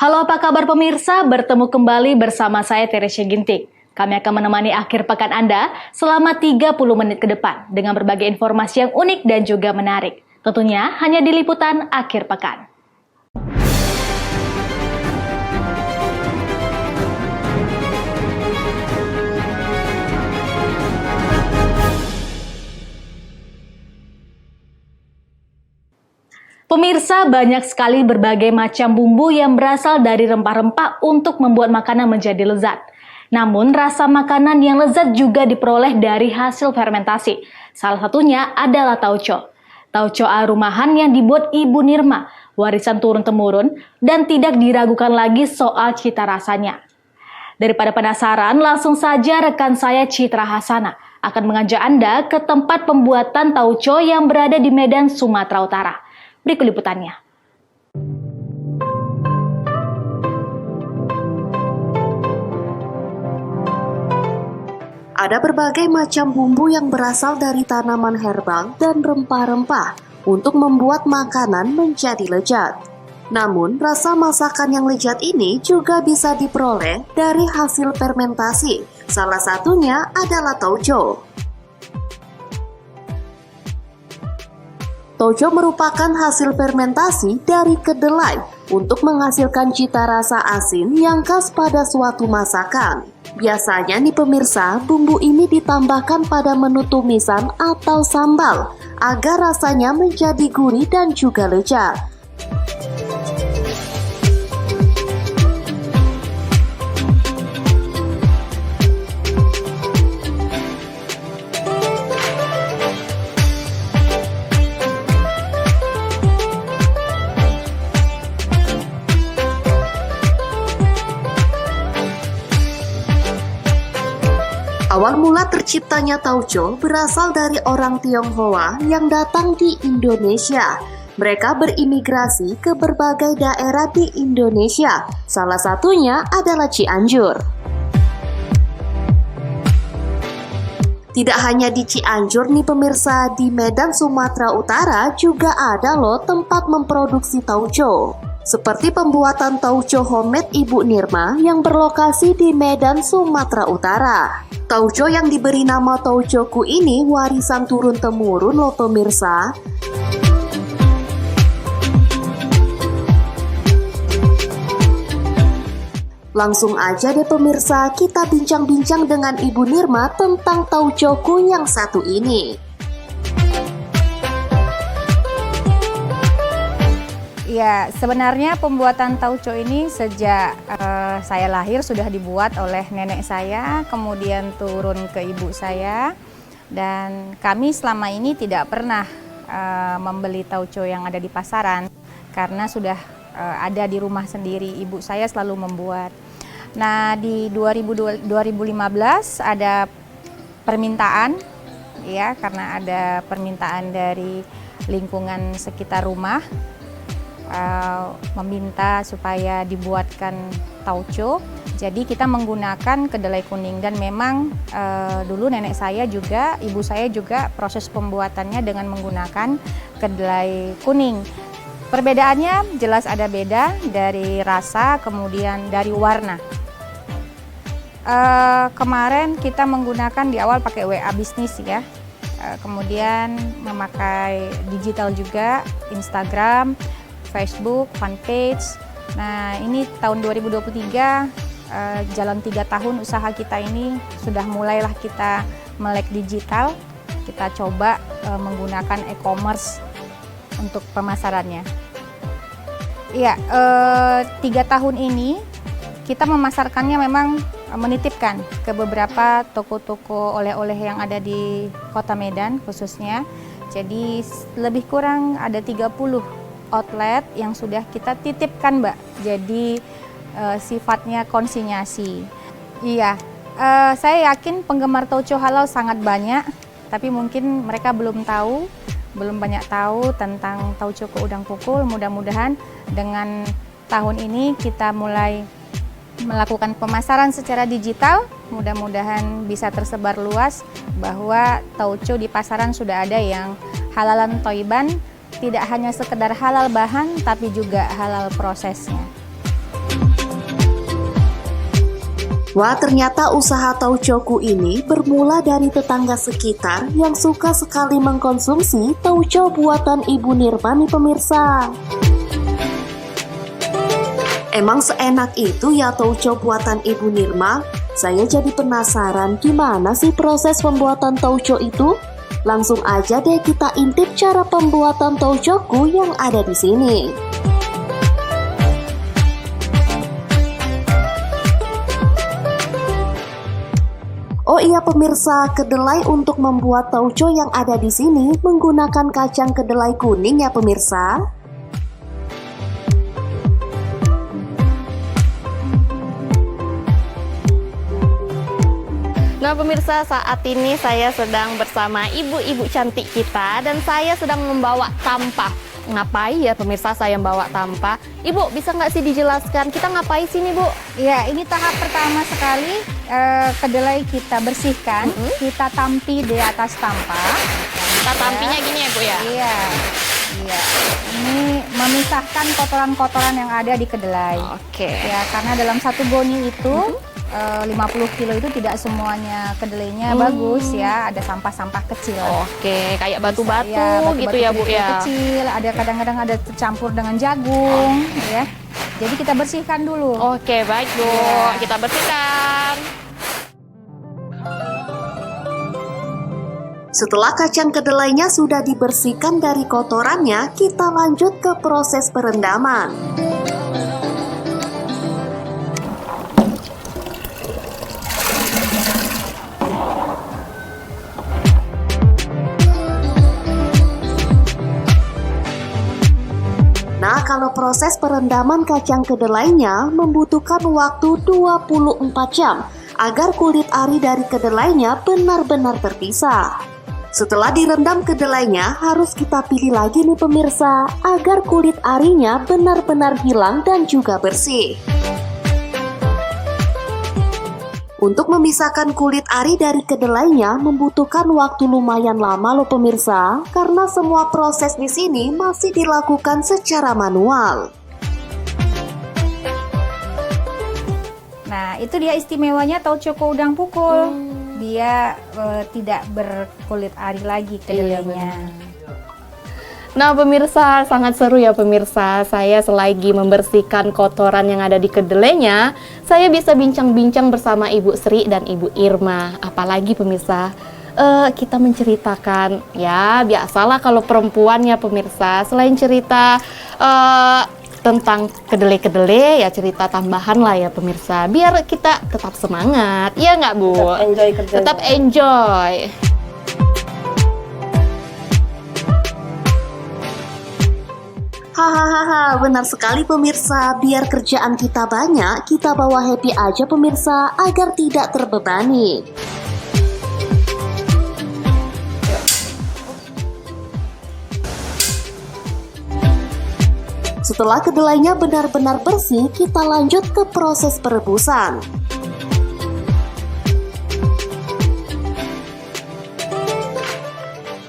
Halo, apa kabar pemirsa? Bertemu kembali bersama saya Teresya Ginting. Kami akan menemani akhir pekan Anda selama 30 menit ke depan dengan berbagai informasi yang unik dan juga menarik. Tentunya hanya di liputan akhir pekan. Pemirsa, banyak sekali berbagai macam bumbu yang berasal dari rempah-rempah untuk membuat makanan menjadi lezat. Namun, rasa makanan yang lezat juga diperoleh dari hasil fermentasi. Salah satunya adalah tauco. Tauco rumahan yang dibuat Ibu Nirma, warisan turun-temurun, dan tidak diragukan lagi soal cita rasanya. Daripada penasaran, langsung saja rekan saya Citra Hasana akan mengajak Anda ke tempat pembuatan tauco yang berada di Medan, Sumatera Utara. Berikut liputannya. Ada berbagai macam bumbu yang berasal dari tanaman herbal dan rempah-rempah untuk membuat makanan menjadi lezat. Namun, rasa masakan yang lezat ini juga bisa diperoleh dari hasil fermentasi. Salah satunya adalah tauco. Tauco merupakan hasil fermentasi dari kedelai untuk menghasilkan cita rasa asin yang khas pada suatu masakan. Biasanya nih pemirsa, bumbu ini ditambahkan pada menu tumisan atau sambal agar rasanya menjadi gurih dan juga lezat. Awal mula terciptanya tauco berasal dari orang Tionghoa yang datang di Indonesia. Mereka berimigrasi ke berbagai daerah di Indonesia, salah satunya adalah Cianjur. Tidak hanya di Cianjur nih pemirsa, di Medan, Sumatera Utara juga ada loh tempat memproduksi tauco. Seperti pembuatan tauco homemade Ibu Nirma yang berlokasi di Medan, Sumatera Utara. Tauco yang diberi nama taucoku ini warisan turun-temurun loh pemirsa. Langsung aja deh pemirsa, kita bincang-bincang dengan Ibu Nirma tentang taucoku yang satu ini. Ya, sebenarnya pembuatan tauco ini sejak saya lahir sudah dibuat oleh nenek saya, kemudian turun ke ibu saya, dan kami selama ini tidak pernah membeli tauco yang ada di pasaran karena sudah ada di rumah sendiri. Ibu saya selalu membuat. Nah, di 2015 ada permintaan, ya, karena ada permintaan dari lingkungan sekitar rumah. Meminta supaya dibuatkan tauco. Jadi kita menggunakan kedelai kuning dan memang dulu nenek saya juga, ibu saya juga proses pembuatannya dengan menggunakan kedelai kuning. Perbedaannya jelas ada beda dari rasa, kemudian dari warna. Kemarin kita menggunakan di awal pakai WA bisnis ya. Kemudian memakai digital juga, Instagram, Facebook, fanpage. Nah, ini tahun 2023, jalan 3 tahun usaha kita ini sudah mulailah kita melek digital. Kita coba menggunakan e-commerce untuk pemasarannya. Iya, 3 tahun ini kita memasarkannya memang menitipkan ke beberapa toko-toko oleh-oleh yang ada di Kota Medan khususnya. Jadi lebih kurang ada 30 outlet yang sudah kita titipkan, Mbak. Jadi sifatnya konsinyasi. Iya, saya yakin penggemar tauco halal sangat banyak, tapi mungkin mereka belum banyak tahu tentang tauco Udang Pukul. Mudah-mudahan dengan tahun ini kita mulai melakukan pemasaran secara digital, mudah-mudahan bisa tersebar luas bahwa tauco di pasaran sudah ada yang halalan toiban, tidak hanya sekedar halal bahan tapi juga halal prosesnya. Wah, ternyata usaha taucoku ini bermula dari tetangga sekitar yang suka sekali mengkonsumsi tauco buatan Ibu Nirma nih pemirsa. Emang seenak itu ya tauco buatan Ibu Nirma? Saya jadi penasaran gimana sih proses pembuatan tauco itu? Langsung aja deh kita intip cara pembuatan taucoku yang ada di sini. Oh iya pemirsa, kedelai untuk membuat tauco yang ada di sini menggunakan kacang kedelai kuning ya pemirsa. Nah pemirsa, saat ini saya sedang bersama ibu-ibu cantik kita dan saya sedang membawa tampah. Ngapain ya pemirsa saya membawa tampah? Ibu bisa nggak sih dijelaskan kita ngapain sini Bu? Ya, ini tahap pertama sekali, kedelai kita bersihkan, kita tampi di atas tampah. Kita tampinya gini ya Bu ya? Iya. Ini memisahkan kotoran-kotoran yang ada di kedelai. Oke. Ya, karena dalam satu goni itu 50 kilo itu tidak semuanya kedelainya bagus ya, ada sampah-sampah kecil. Oke, kayak batu-batu Ya, gitu ya Bu ya? kecil, ada kadang-kadang ada tercampur dengan jagung ya. Jadi kita bersihkan dulu. Oke, baik Bu. Ya. Kita bersihkan. Setelah kacang kedelainya sudah dibersihkan dari kotorannya, kita lanjut ke proses perendaman. Nah, kalau proses perendaman kacang kedelainya membutuhkan waktu 24 jam agar kulit ari dari kedelainya benar-benar terpisah. Setelah direndam kedelainya, harus kita pilih lagi nih pemirsa, agar kulit arinya benar-benar hilang dan juga bersih. Untuk memisahkan kulit ari dari kedelainya membutuhkan waktu lumayan lama loh pemirsa, karena semua proses di sini masih dilakukan secara manual. Nah, itu dia istimewanya tauco udang pukul. Dia tidak berkulit ari lagi kedelainya. Nah pemirsa, sangat seru ya pemirsa. Saya selagi membersihkan kotoran yang ada di kedelainya, saya bisa bincang-bincang bersama Ibu Sri dan Ibu Irma. Apalagi pemirsa, kita menceritakan, ya biasalah kalau perempuan ya pemirsa, selain cerita tentang kedelai-kedelai, ya cerita tambahan lah ya pemirsa, biar kita tetap semangat, ya nggak Bu? Tetap enjoy kerjanya. Tetap enjoy. Hahaha, benar sekali pemirsa, biar kerjaan kita banyak, kita bawa happy aja pemirsa, agar tidak terbebani. Setelah kedelainya benar-benar bersih, kita lanjut ke proses perebusan.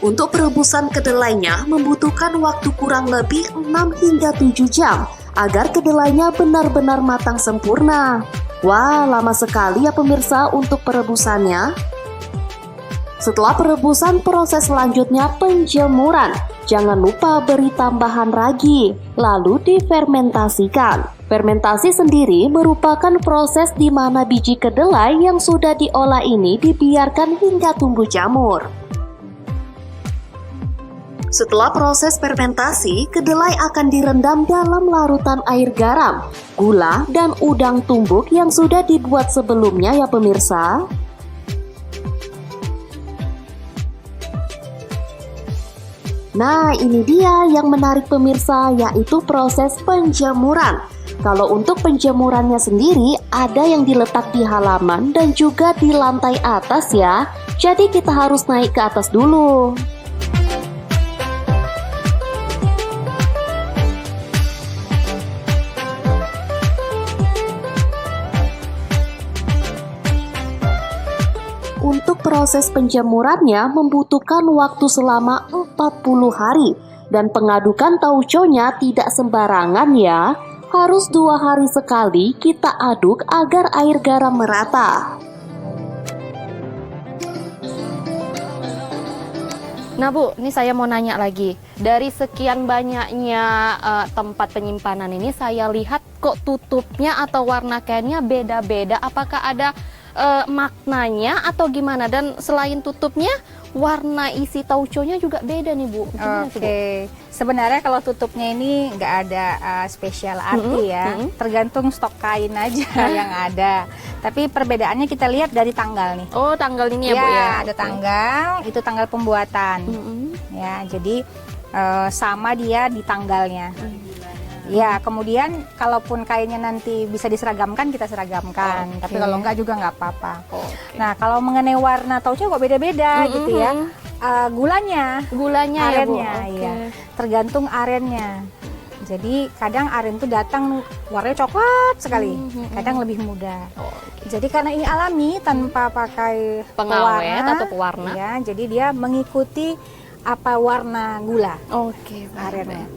Untuk perebusan kedelainya membutuhkan waktu kurang lebih 6 hingga 7 jam agar kedelainya benar-benar matang sempurna. Wah, lama sekali ya pemirsa untuk perebusannya. Setelah perebusan, proses selanjutnya penjemuran. Jangan lupa beri tambahan ragi, lalu difermentasikan. Fermentasi sendiri merupakan proses di mana biji kedelai yang sudah diolah ini dibiarkan hingga tumbuh jamur. Setelah proses fermentasi, kedelai akan direndam dalam larutan air garam, gula, dan udang tumbuk yang sudah dibuat sebelumnya ya pemirsa. Nah, ini dia yang menarik pemirsa, yaitu proses penjemuran. Kalau untuk penjemurannya sendiri, ada yang diletak di halaman dan juga di lantai atas ya. Jadi kita harus naik ke atas dulu. Untuk proses penjemurannya membutuhkan waktu selama 40 hari dan pengadukan tauconya tidak sembarangan ya. harus 2 hari sekali kita aduk agar air garam merata. Nah Bu, ini saya mau nanya lagi. Dari sekian banyaknya tempat penyimpanan ini, saya lihat kok tutupnya atau warna kainnya beda-beda. Apakah ada maknanya atau gimana? Dan selain tutupnya, warna isi tauconya juga beda nih Bu. Gimana tuh, Bu? Oke, sebenarnya kalau tutupnya ini nggak ada spesial arti ya, tergantung stok kain aja yang ada. Tapi perbedaannya kita lihat dari tanggal nih. Oh, tanggal ini ya Bu ya? Ada tanggal, itu tanggal pembuatan. Ya, jadi sama dia di tanggalnya. Ya, kemudian kalaupun kainnya nanti bisa diseragamkan, kita seragamkan. Tapi kalau enggak juga nggak apa-apa. Nah, kalau mengenai warna tauco kok beda-beda gitu ya. Gulanya Gulanya arennya, ya Bu? ya. Tergantung arennya. Jadi kadang aren itu datang warnanya coklat sekali, kadang lebih muda. Jadi karena ini alami tanpa pakai Pengawet atau pewarna. ya, jadi dia mengikuti apa warna gula Oke, arennya.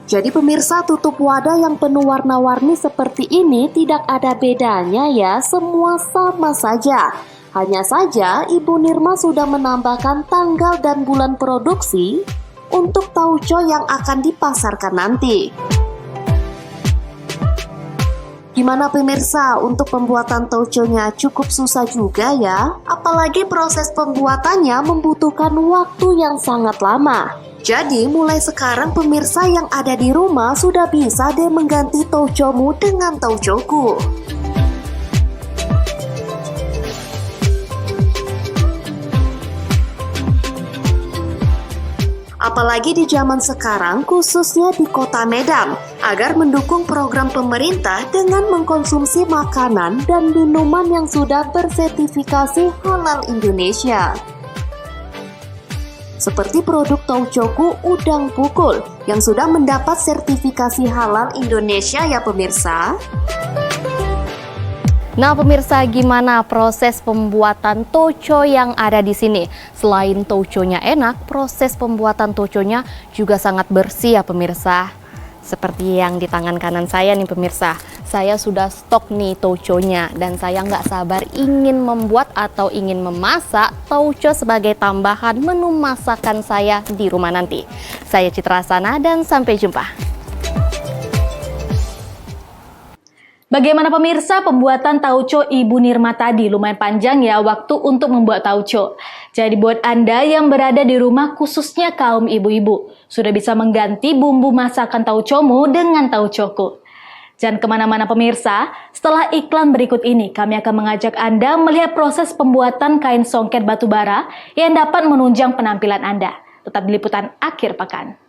Jadi pemirsa, tutup wadah yang penuh warna-warni seperti ini tidak ada bedanya ya, semua sama saja. Hanya saja Ibu Nirma sudah menambahkan tanggal dan bulan produksi untuk tauco yang akan dipasarkan nanti. Gimana pemirsa, untuk pembuatan tauconya cukup susah juga ya? Apalagi proses pembuatannya membutuhkan waktu yang sangat lama. Jadi mulai sekarang pemirsa yang ada di rumah sudah bisa deh mengganti taucomu dengan taucoku. Apalagi di zaman sekarang, khususnya di kota Medan, agar mendukung program pemerintah dengan mengkonsumsi makanan dan minuman yang sudah bersertifikasi halal Indonesia. Seperti produk taucoku udang pukul yang sudah mendapat sertifikasi halal Indonesia ya pemirsa. Nah pemirsa, gimana proses pembuatan tauco yang ada di sini? Selain tauconya enak, proses pembuatan tauconya juga sangat bersih ya pemirsa. Seperti yang di tangan kanan saya nih pemirsa, saya sudah stok nih tauconya dan saya nggak sabar ingin membuat atau ingin memasak tauco sebagai tambahan menu masakan saya di rumah nanti. Saya Citra Sana dan sampai jumpa. Bagaimana pemirsa, pembuatan tauco Ibu Nirma tadi lumayan panjang ya waktu untuk membuat tauco. Jadi buat Anda yang berada di rumah, khususnya kaum ibu-ibu, sudah bisa mengganti bumbu masakan taucomu dengan taucoku. Jangan kemana-mana pemirsa, setelah iklan berikut ini kami akan mengajak Anda melihat proses pembuatan kain songket batubara yang dapat menunjang penampilan Anda. Tetap di liputan akhir pekan.